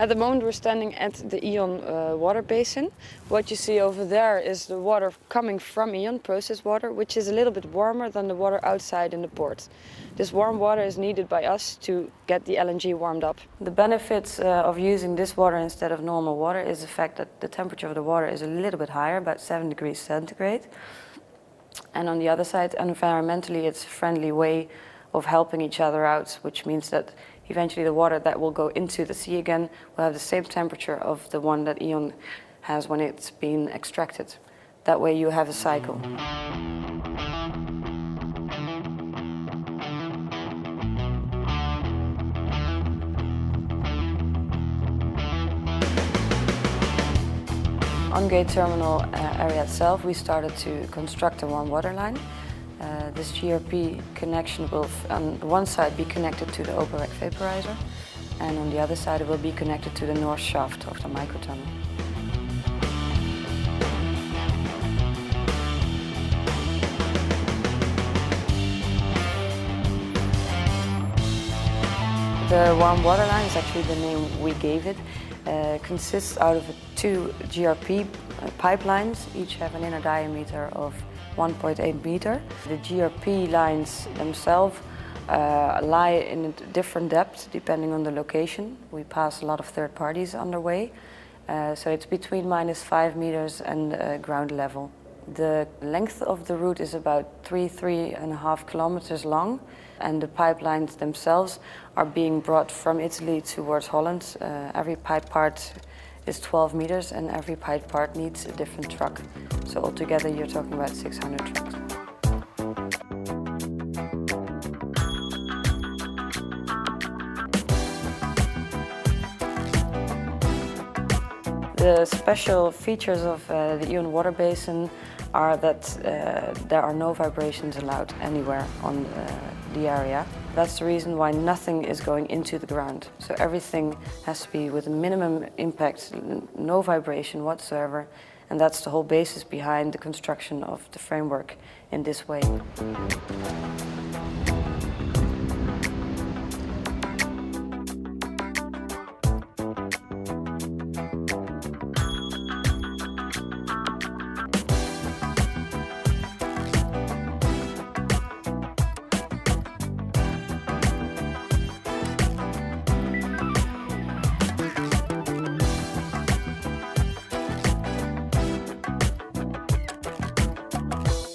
At the moment we're standing at the E.ON water basin. What you see over there is the water coming from E.ON, processed water, which is a little bit warmer than the water outside in the port. This warm water is needed by us to get the LNG warmed up. The benefits of using this water instead of normal water is the fact that the temperature of the water is a little bit higher, about 7 degrees centigrade. And on the other side, environmentally, it's a friendly way of helping each other out, which means that eventually the water that will go into the sea again will have the same temperature of the one that E.ON has when it's been extracted. That way you have a cycle. On Gate Terminal area itself, we started to construct a warm water line. This GRP connection will, on one side, be connected to the open rack vaporizer, and on the other side, it will be connected to the north shaft of the microtunnel. The warm water line is actually the name we gave it. Consists out of 2 GRP pipelines, each have an inner diameter of 1.8 meter. The GRP lines themselves lie in a different depth depending on the location. We pass a lot of third parties underway, so it's between -5 meters and ground level. The length of the route is about 3.5 kilometers long, and the pipelines themselves are being brought from Italy towards Holland. Every pipe part is 12 meters and every pipe part needs a different truck. So altogether you're talking about 600 trucks. The special features of the E.ON water basin are that there are no vibrations allowed anywhere on the area. That's the reason why nothing is going into the ground. So everything has to be with a minimum impact, no vibration whatsoever. And that's the whole basis behind the construction of the framework in this way.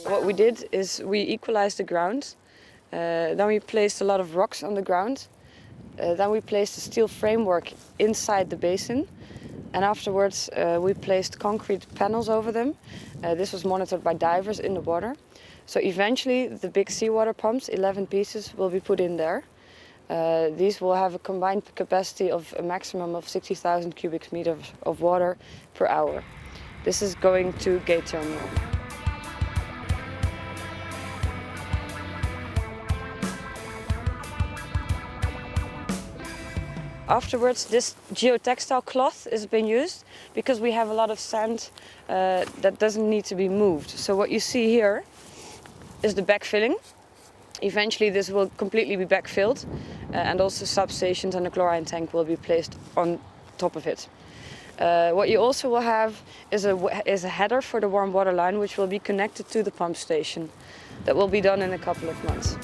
What we did is we equalized the ground, then we placed a lot of rocks on the ground, then we placed a steel framework inside the basin, and afterwards we placed concrete panels over them. This was monitored by divers in the water. So eventually the big seawater pumps, 11 pieces, will be put in there. These will have a combined capacity of a maximum of 60,000 cubic meters of water per hour. This is going to Gate Terminal. Afterwards, this geotextile cloth is being used because we have a lot of sand that doesn't need to be moved. So what you see here is the backfilling. Eventually this will completely be backfilled and also substations and a chlorine tank will be placed on top of it. What you also will have is a header for the warm water line which will be connected to the pump station. That will be done in a couple of months.